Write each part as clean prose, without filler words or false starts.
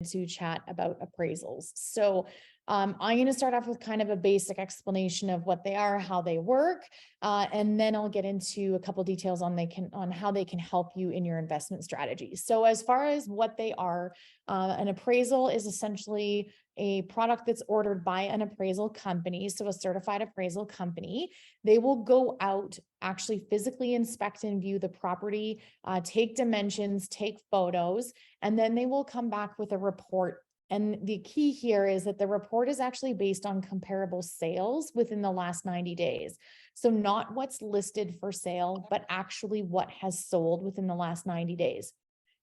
to chat about appraisals. So I'm going to start off with kind of a basic explanation of what they are, how they work, and then I'll get into a couple details on how they can help you in your investment strategy. So as far as what they are, an appraisal is essentially a product that's ordered by an appraisal company, so a certified appraisal company. They will go out, actually physically inspect and view the property, take dimensions, take photos, and then they will come back with a report. And the key here is that the report is actually based on comparable sales within the last 90 days. So not what's listed for sale, but actually what has sold within the last 90 days.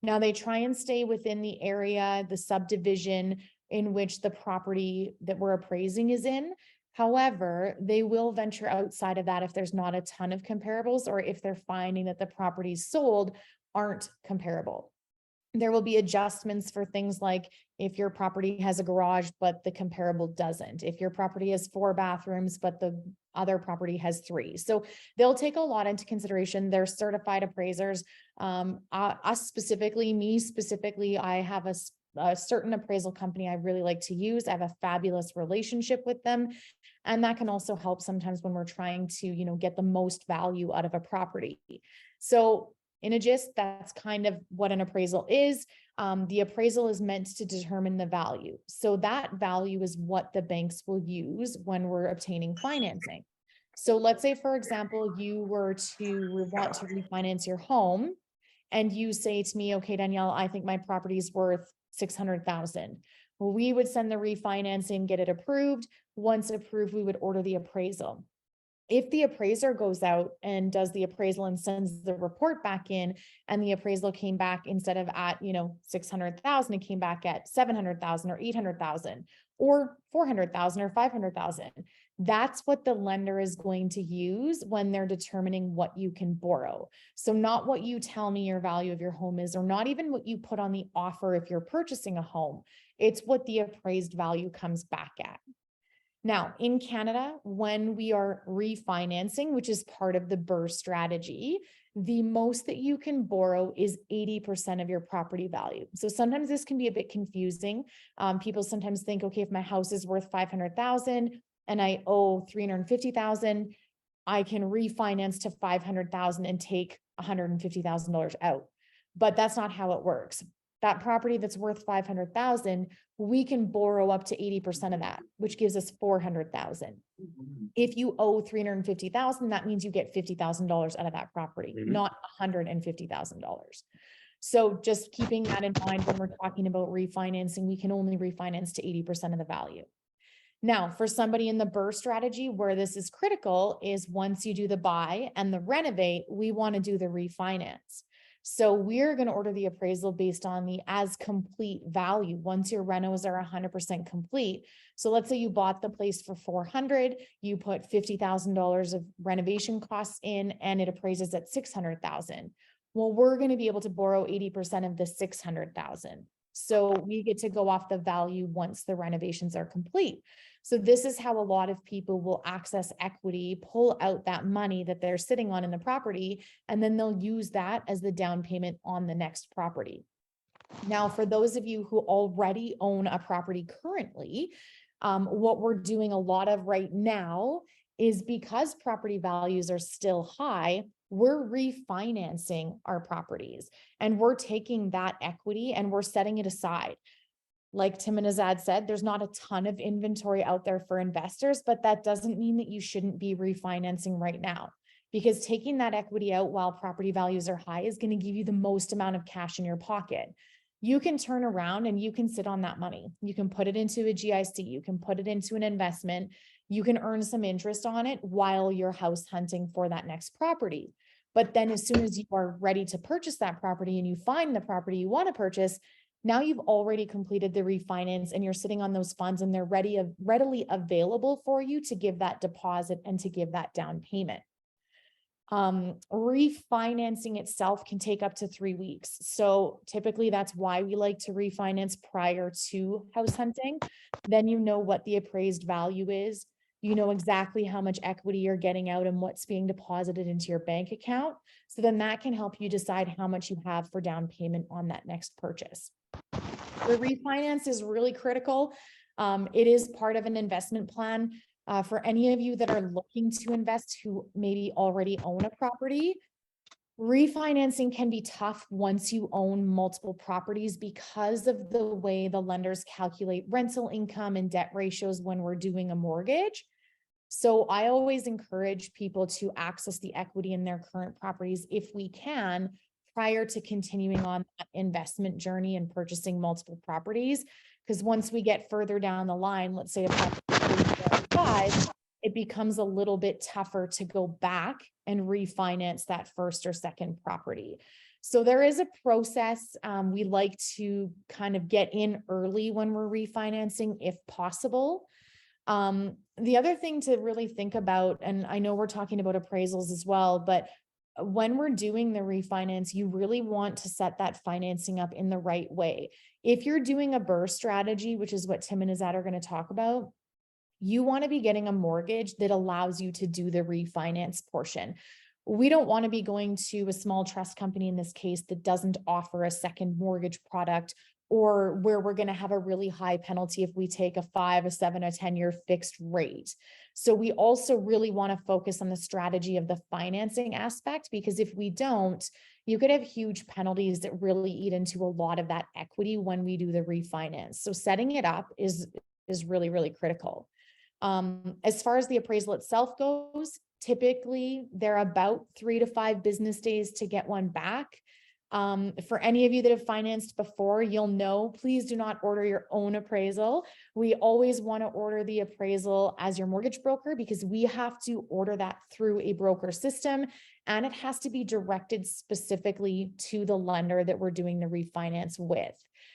Now they try and stay within the area, the subdivision in which the property that we're appraising is in. However, they will venture outside of that if there's not a ton of comparables, or if they're finding that the properties sold aren't comparable. There will be adjustments for things like if your property has a garage, but the comparable doesn't. If your property has 4 bathrooms, but the other property has 3. So they'll take a lot into consideration. They're certified appraisers. Us specifically, me specifically, I have a certain appraisal company I really like to use. I have a fabulous relationship with them. And that can also help sometimes when we're trying to, get the most value out of a property. So in a gist, that's kind of what an appraisal is. The appraisal is meant to determine the value. So that value is what the banks will use when we're obtaining financing. So let's say, for example, you were to want to refinance your home and you say to me, okay, Danielle, I think my property is worth $600,000. Well, we would send the refinancing, get it approved. Once approved, we would order the appraisal. If the appraiser goes out and does the appraisal and sends the report back in, and the appraisal came back instead of at, 600,000, it came back at 700,000 or 800,000 or 400,000 or 500,000. That's what the lender is going to use when they're determining what you can borrow. So not what you tell me your value of your home is, or not even what you put on the offer if you're purchasing a home. It's what the appraised value comes back at. Now, in Canada, when we are refinancing, which is part of the BRRRR strategy, the most that you can borrow is 80% of your property value. So sometimes this can be a bit confusing. People sometimes think, okay, if my house is worth 500,000 and I owe 350,000, I can refinance to 500,000 and take $150,000 out. But that's not how it works. That property that's worth 500,000, we can borrow up to 80% of that, which gives us 400,000. If you owe 350,000, that means you get $50,000 out of that property, not $150,000. So just keeping that in mind when we're talking about refinancing, we can only refinance to 80% of the value. Now, for somebody in the BRRRR strategy, where this is critical is once you do the buy and the renovate, we want to do the refinance. So we're going to order the appraisal based on the as complete value once your renos are 100% complete. So let's say you bought the place for 400, you put $50,000 of renovation costs in, and it appraises at 600,000. Well, we're going to be able to borrow 80% of the 600,000. So we get to go off the value once the renovations are complete. So this is how a lot of people will access equity, pull out that money that they're sitting on in the property, and then they'll use that as the down payment on the next property. Now, for those of you who already own a property currently, what we're doing a lot of right now is, because property values are still high, we're refinancing our properties and we're taking that equity and we're setting it aside. Like Tim and Azad said, there's not a ton of inventory out there for investors, but that doesn't mean that you shouldn't be refinancing right now, because taking that equity out while property values are high is going to give you the most amount of cash in your pocket. You can turn around and you can sit on that money. You can put it into a GIC. You can put it into an investment. You can earn some interest on it while you're house hunting for that next property. But then as soon as you are ready to purchase that property and you find the property you want to purchase, now you've already completed the refinance and you're sitting on those funds and they're readily available for you to give that deposit and to give that down payment. Refinancing itself can take up to 3 weeks. So typically that's why we like to refinance prior to house hunting. Then you know what the appraised value is. You know exactly how much equity you're getting out and what's being deposited into your bank account. So then that can help you decide how much you have for down payment on that next purchase. The refinance is really critical. It is part of an investment plan. For any of you that are looking to invest who maybe already own a property, refinancing can be tough once you own multiple properties because of the way the lenders calculate rental income and debt ratios when we're doing a mortgage. So I always encourage people to access the equity in their current properties if we can, prior to continuing on that investment journey and purchasing multiple properties. Because once we get further down the line, let's say a property, it becomes a little bit tougher to go back and refinance that first or second property. So there is a process. We like to kind of get in early when we're refinancing if possible. The other thing to really think about, and I know we're talking about appraisals as well, but when we're doing the refinance, you really want to set that financing up in the right way. If you're doing a BRRRR strategy, which is what Tim and Azad are going to talk about, you want to be getting a mortgage that allows you to do the refinance portion. We don't want to be going to a small trust company in this case that doesn't offer a second mortgage product, or where we're going to have a really high penalty if we take a 5, a 7, a 10-year fixed rate. So we also really want to focus on the strategy of the financing aspect, because if we don't, you could have huge penalties that really eat into a lot of that equity when we do the refinance. So setting it up is really, really critical. As far as the appraisal itself goes, typically they're about 3 to 5 business days to get one back. For any of you that have financed before, you'll know, please do not order your own appraisal. We always want to order the appraisal as your mortgage broker, because we have to order that through a broker system, and it has to be directed specifically to the lender that we're doing the refinance with.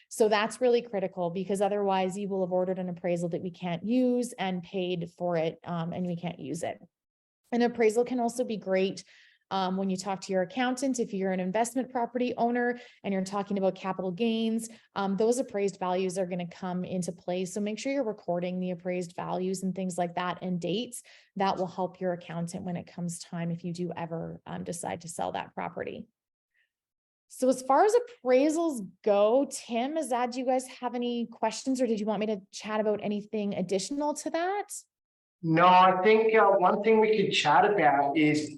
So that's really critical, because otherwise you will have ordered an appraisal that we can't use and paid for it, and we can't use it. An appraisal can also be great when you talk to your accountant. If you're an investment property owner and you're talking about capital gains, those appraised values are going to come into play. So make sure you're recording the appraised values and things like that, and dates. That will help your accountant when it comes time, if you do ever decide to sell that property. So as far as appraisals go, Tim, Azad, do you guys have any questions, or did you want me to chat about anything additional to that? No, I think one thing we could chat about is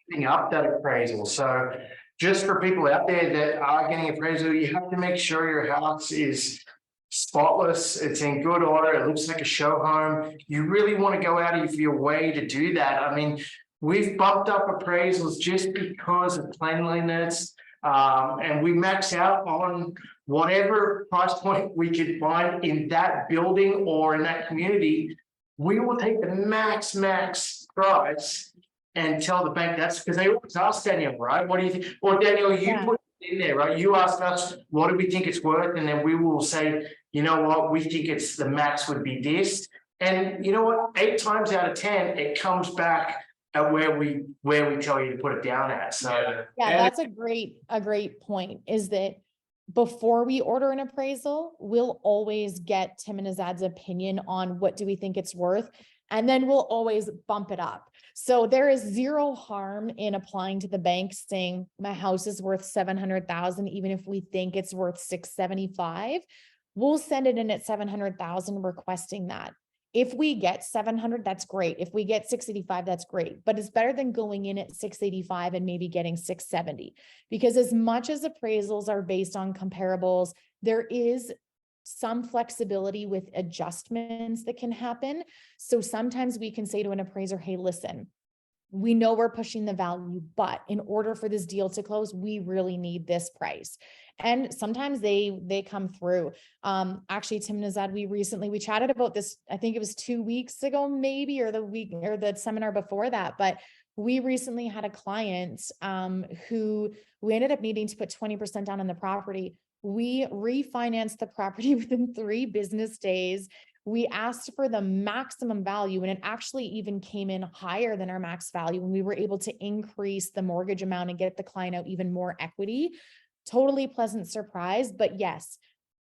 putting up that appraisal. So just for people out there that are getting appraisal, you have to make sure your house is spotless, it's in good order, it looks like a show home. You really want to go out of your way to do that. I mean, we've bumped up appraisals just because of cleanliness, and we max out on whatever price point we could find in that building or in that community. We will take the max price and tell the bank that's, because they always ask Daniel, right? What do you think? Or Daniel, you put it in there, right? You ask us, what do we think it's worth? And then we will say, you know what, we think it's the max would be this. And you know what, 8 times out of 10, it comes back at where we tell you to put it down at. So yeah, that's a great point, is that before we order an appraisal, we'll always get Tim and Azad's opinion on what do we think it's worth, and then we'll always bump it up. So there is zero harm in applying to the bank saying my house is worth 700,000, even if we think it's worth 675. We'll send it in at 700,000, requesting that. If we get 700, that's great. If we get 685, that's great. But it's better than going in at 685 and maybe getting 670. Because as much as appraisals are based on comparables, there is some flexibility with adjustments that can happen. So sometimes we can say to an appraiser, hey, listen, we know we're pushing the value, but in order for this deal to close, we really need this price. And sometimes they come through. Actually, Tim and Azad, we chatted about this, I think it was 2 weeks ago, maybe, or the seminar before that. But we recently had a client who we ended up needing to put 20% down on the property. We refinanced the property within 3 business days. We asked for the maximum value, and it actually even came in higher than our max value, when we were able to increase the mortgage amount and get the client out even more equity. Totally pleasant surprise. But yes,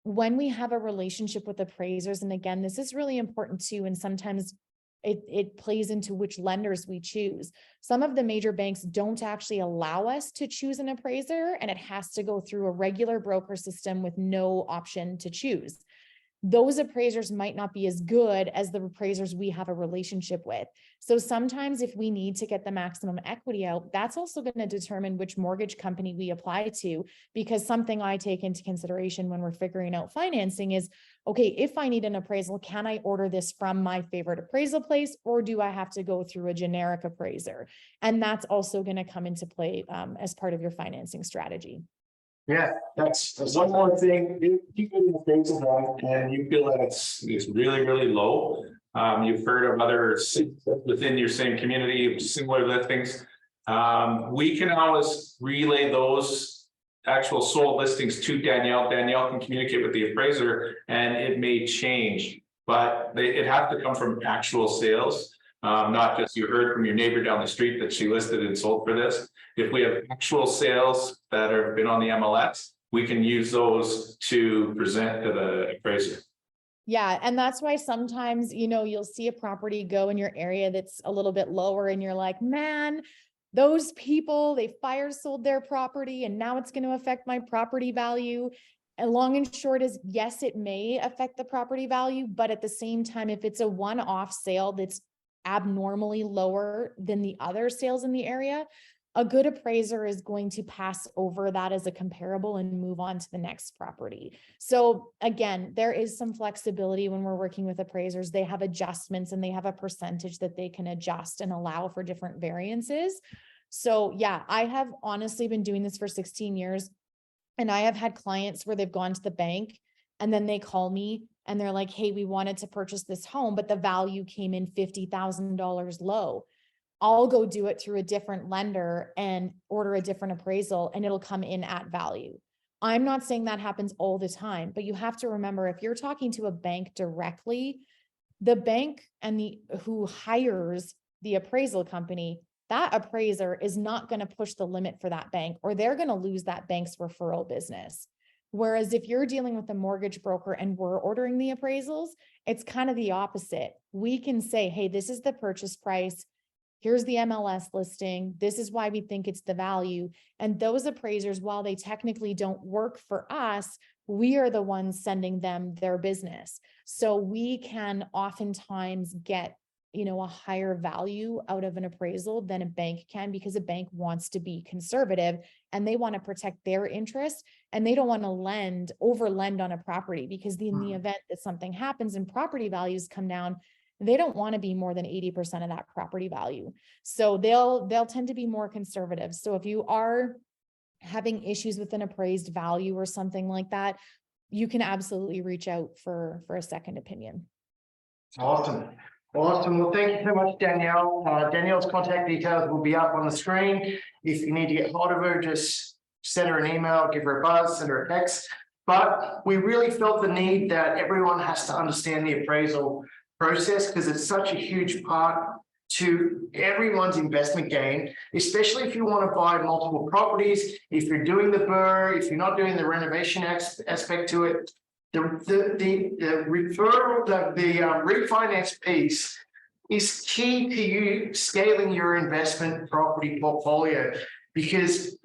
when we have a relationship with appraisers, and again, this is really important too, and sometimes It plays into which lenders we choose. Some of the major banks don't actually allow us to choose an appraiser, and it has to go through a regular broker system with no option to choose. Those appraisers might not be as good as the appraisers we have a relationship with. So sometimes if we need to get the maximum equity out, that's also going to determine which mortgage company we apply to, because something I take into consideration when we're figuring out financing is, okay, if I need an appraisal, can I order this from my favorite appraisal place, or do I have to go through a generic appraiser? And that's also going to come into play as part of your financing strategy. Yeah, that's One more thing, if you get the things along and you feel that it's really, really low. You've heard of other within your same community, similar listings. We can always relay those actual sold listings to Danielle. Danielle can communicate with the appraiser and it may change, but it has to come from actual sales. Not just you heard from your neighbor down the street that she listed and sold for this. If we have actual sales that have been on the MLS, we can use those to present to the appraiser. Yeah. And that's why sometimes, you'll see a property go in your area that's a little bit lower and you're like, man, those people, they fire sold their property and now it's going to affect my property value. And long and short is, yes, it may affect the property value, but at the same time, if it's a one-off sale that's abnormally lower than the other sales in the area, a good appraiser is going to pass over that as a comparable and move on to the next property. So again, there is some flexibility when we're working with appraisers. They have adjustments and they have a percentage that they can adjust and allow for different variances. So yeah, I have honestly been doing this for 16 years. And I have had clients where they've gone to the bank and then they call me and they're like, hey, we wanted to purchase this home, but the value came in $50,000 low. I'll go do it through a different lender and order a different appraisal and it'll come in at value. I'm not saying that happens all the time, but you have to remember, if you're talking to a bank directly, the bank and who hires the appraisal company, that appraiser is not going to push the limit for that bank, or they're going to lose that bank's referral business. Whereas if you're dealing with a mortgage broker and we're ordering the appraisals, it's kind of the opposite. We can say, hey, this is the purchase price. Here's the MLS listing. This is why we think it's the value. And those appraisers, while they technically don't work for us, we are the ones sending them their business. So we can oftentimes get, a higher value out of an appraisal than a bank can, because a bank wants to be conservative and they want to protect their interest and they don't want to over lend on a property, because in the event that something happens and property values come down, they don't want to be more than 80% of that property value. So they'll tend to be more conservative. So if you are having issues with an appraised value or something like that, you can absolutely reach out for a second opinion. awesome. Awesome. Well, thank you so much, Danielle. Danielle's contact details will be up on the screen. If you need to get hold of her, just send her an email, give her a buzz, send her a text. But we really felt the need that everyone has to understand the appraisal process, because it's such a huge part to everyone's investment gain, especially if you want to buy multiple properties, if you're doing the BRRRR, if you're not doing the renovation aspect to it. The referral, the refinance piece is key to you scaling your investment property portfolio, because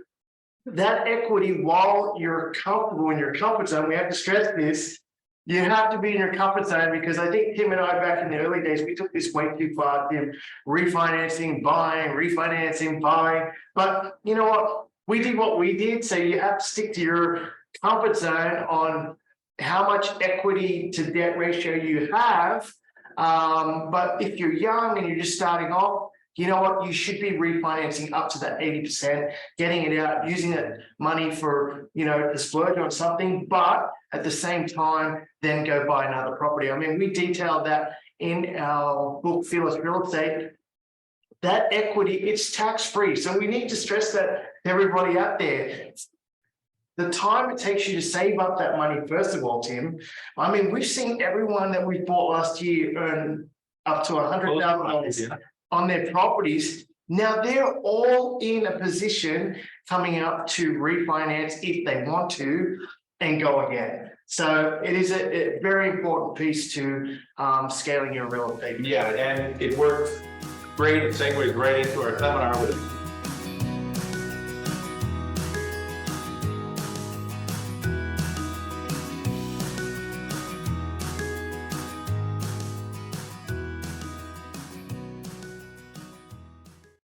that equity, while you're comfortable in your comfort zone, we have to stress this, you have to be in your comfort zone, because I think Tim and I, back in the early days, we took this way too far, Tim, refinancing, buying. But you know what? We did what we did. So you have to stick to your comfort zone on how much equity to debt ratio you have. But if you're young and you're just starting off, you know what, you should be refinancing up to that 80%, getting it out, using that money for, the splurge on something, but at the same time, then go buy another property. I mean, we detailed that in our book, Fearless Real Estate. That equity, it's tax-free. So we need to stress that to everybody out there. The time it takes you to save up that money, first of all, Tim, I mean, we've seen everyone that we bought last year earn up to $100,000 on their properties. Now they're all in a position coming up to refinance if they want to and go again. So it is a very important piece to scaling your real estate. Yeah, and it works great. It segues right into our seminar with